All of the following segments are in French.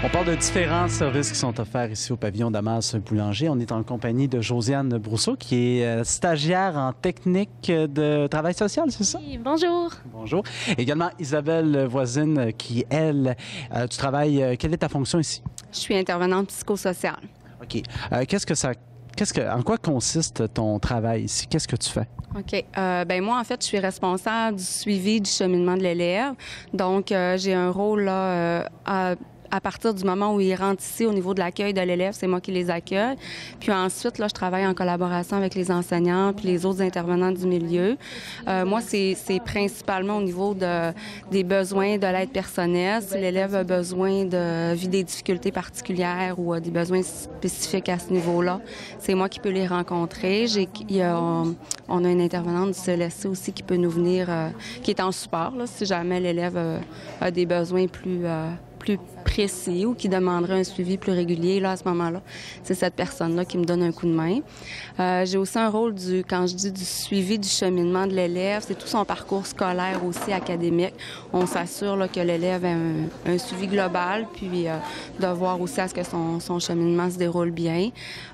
On parle de différents services qui sont offerts ici au pavillon Damas Boulanger. On est en compagnie de Josiane Brousseau, qui est stagiaire en technique de travail social, c'est ça? Oui, bonjour. Bonjour. Également Isabelle Voisine, qui, elle, tu travailles... quelle est ta fonction ici? Je suis intervenante psychosociale. OK. En quoi consiste ton travail ici? Qu'est-ce que tu fais? OK. Ben moi, en fait, je suis responsable du suivi du cheminement de l'élève. Donc, j'ai un rôle là, à partir du moment où ils rentrent ici au niveau de l'accueil de l'élève, c'est moi qui les accueille. Puis ensuite, là, je travaille en collaboration avec les enseignants puis les autres intervenants du milieu. Moi, c'est principalement au niveau des besoins de l'aide personnelle. Si l'élève a besoin de vivre des difficultés particulières ou a des besoins spécifiques à ce niveau-là, c'est moi qui peux les rencontrer. On a une intervenante du CLSC aussi qui peut nous venir, qui est en support, là, si jamais l'élève a des besoins plus précis ou qui demanderait un suivi plus régulier, là, à ce moment-là, c'est cette personne-là qui me donne un coup de main. J'ai aussi un rôle quand je dis du suivi du cheminement de l'élève, c'est tout son parcours scolaire aussi, académique. On s'assure là, que l'élève ait un suivi global, puis de voir aussi à ce que son cheminement se déroule bien.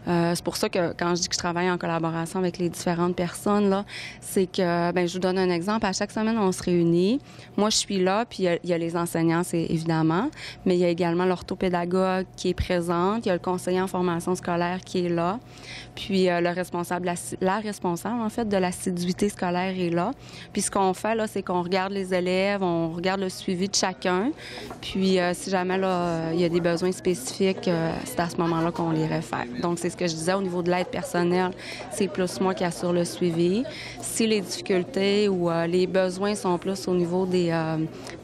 C'est pour ça que quand je dis que je travaille en collaboration avec les différentes personnes, là, c'est que, ben, je vous donne un exemple. À chaque semaine, on se réunit. Moi, je suis là, puis il y a les enseignants, c'est évidemment, mais il y a également l'orthopédagogue qui est présente, il y a le conseiller en formation scolaire qui est là, puis la responsable en fait de l'assiduité scolaire est là. Puis ce qu'on fait là, c'est qu'on regarde les élèves, on regarde le suivi de chacun, puis si jamais là il y a des besoins spécifiques, c'est à ce moment-là qu'on les réfère. Donc c'est ce que je disais au niveau de l'aide personnelle, c'est plus moi qui assure le suivi. Si les difficultés ou les besoins sont plus au niveau des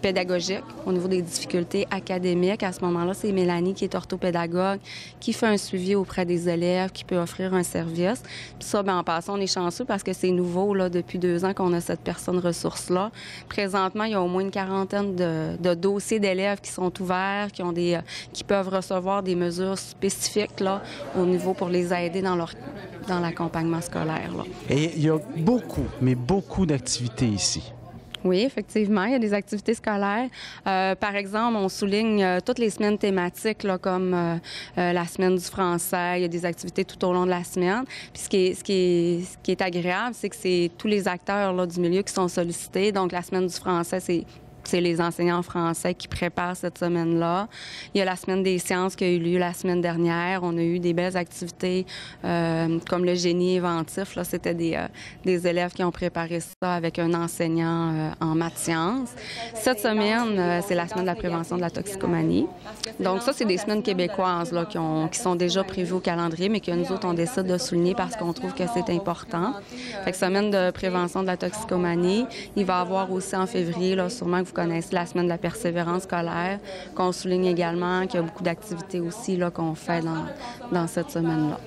pédagogiques, au niveau des difficultés académiques, à ce moment-là, c'est Mélanie qui est orthopédagogue, qui fait un suivi auprès des élèves, qui peut offrir un service. Puis ça, bien, en passant, on est chanceux parce que c'est nouveau, là, depuis 2 ans qu'on a cette personne ressource-là. Présentement, il y a au moins une quarantaine de dossiers d'élèves qui sont ouverts, qui peuvent recevoir des mesures spécifiques, là, au niveau pour les aider dans l'accompagnement scolaire, là. Et il y a beaucoup d'activités ici. Oui, effectivement, il y a des activités scolaires. Par exemple, on souligne toutes les semaines thématiques, là, comme la semaine du français. Il y a des activités tout au long de la semaine. Puis ce qui est agréable, c'est que c'est tous les acteurs là, du milieu qui sont sollicités. Donc, la semaine du français, c'est les enseignants français qui préparent cette semaine-là. Il y a la semaine des sciences qui a eu lieu la semaine dernière. On a eu des belles activités comme le génie inventif. Là, c'était des élèves qui ont préparé ça avec un enseignant en maths sciences. Cette semaine, c'est la semaine de la prévention de la toxicomanie. Donc ça, c'est des semaines québécoises là, qui sont déjà prévues au calendrier, mais que nous autres, on décide de souligner parce qu'on trouve que c'est important. Fait que semaine de prévention de la toxicomanie. Il va y avoir aussi en février, là, sûrement que vous connaissez la semaine de la persévérance scolaire, qu'on souligne également, qu'il y a beaucoup d'activités aussi là, qu'on fait dans cette semaine-là.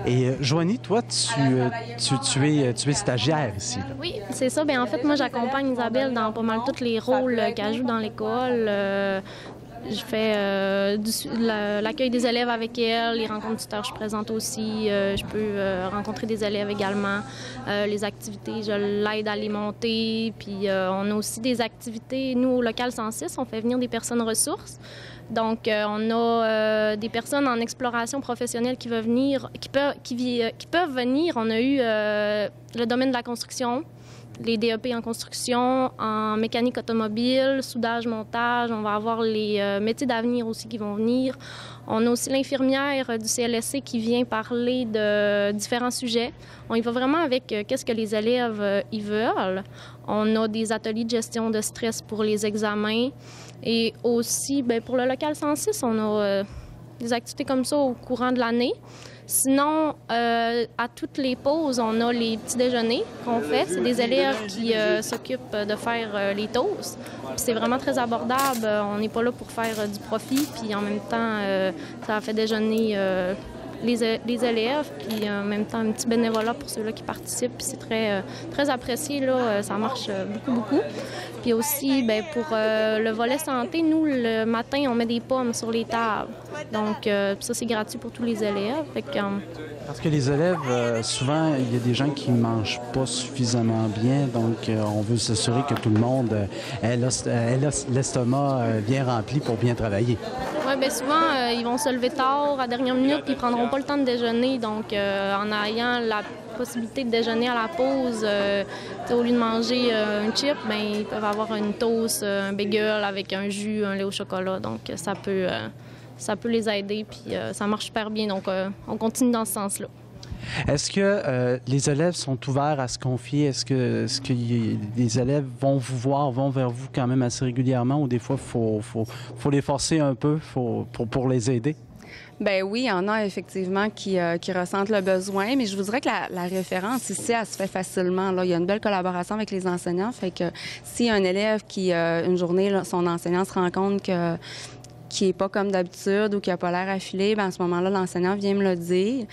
Et Joanie, toi, tu es stagiaire ici. Là. Oui, c'est ça. Bien, en fait, moi, j'accompagne Isabelle dans pas mal tous les rôles qu'elle joue dans l'école. Je fais l'accueil des élèves avec elle, les rencontres tuteurs, je présente aussi. Je peux rencontrer des élèves également. Les activités, je l'aide à les monter. Puis on a aussi des activités, nous, au local 106, on fait venir des personnes ressources. Donc, on a des personnes en exploration professionnelle qui peuvent venir. On a eu le domaine de la construction, les DEP en construction, en mécanique automobile, soudage, montage. On va avoir les métiers d'avenir aussi qui vont venir. On a aussi l'infirmière du CLSC qui vient parler de différents sujets. On y va vraiment avec qu'est-ce que les élèves y veulent. On a des ateliers de gestion de stress pour les examens. Et aussi, bien, pour le local 106, on a des activités comme ça au courant de l'année. Sinon, à toutes les pauses, on a les petits déjeuners qu'on fait. C'est des élèves qui s'occupent de faire les toasts. Puis c'est vraiment très abordable. On n'est pas là pour faire du profit. Puis en même temps, ça fait déjeuner les élèves. Puis en même temps, un petit bénévolat pour ceux-là qui participent. Puis c'est très apprécié. Là. Ça marche beaucoup. Puis aussi, bien, pour le volet santé, nous, le matin, on met des pommes sur les tables. Donc, ça, c'est gratuit pour tous les élèves. Fait que, Parce que les élèves, souvent, il y a des gens qui ne mangent pas suffisamment bien, donc on veut s'assurer que tout le monde ait l'estomac bien rempli pour bien travailler. oui, bien souvent, ils vont se lever tard, à dernière minute, puis ils prendront pas le temps de déjeuner. Donc, en ayant la possibilité de déjeuner à la pause, au lieu de manger un chip, bien, ils peuvent avoir une toast, un bagel avec un jus, un lait au chocolat. Donc, ça peut les aider, puis ça marche super bien. Donc, on continue dans ce sens-là. Est-ce que les élèves sont ouverts à se confier? Est-ce que les élèves vont vous voir, vont vers vous quand même assez régulièrement ou des fois, il faut les forcer un peu pour les aider? Ben oui, il y en a effectivement qui ressentent le besoin, mais je vous dirais que la référence ici, elle se fait facilement. Là, il y a une belle collaboration avec les enseignants, fait que s'il y a un élève qui, une journée, là, son enseignant se rend compte qui n'est pas comme d'habitude ou qui n'a pas l'air affilé, bien, à ce moment-là, l'enseignant vient me le dire.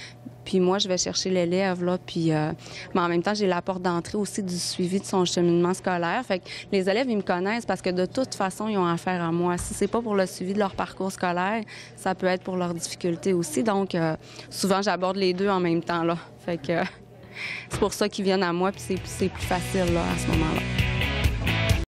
Puis moi, je vais chercher l'élève, là, puis mais en même temps, j'ai la porte d'entrée aussi du suivi de son cheminement scolaire. Fait que les élèves, ils me connaissent parce que de toute façon, ils ont affaire à moi. Si c'est pas pour le suivi de leur parcours scolaire, ça peut être pour leurs difficultés aussi. Donc, souvent, j'aborde les deux en même temps, là. Fait que c'est pour ça qu'ils viennent à moi, puis c'est plus facile, là, à ce moment-là.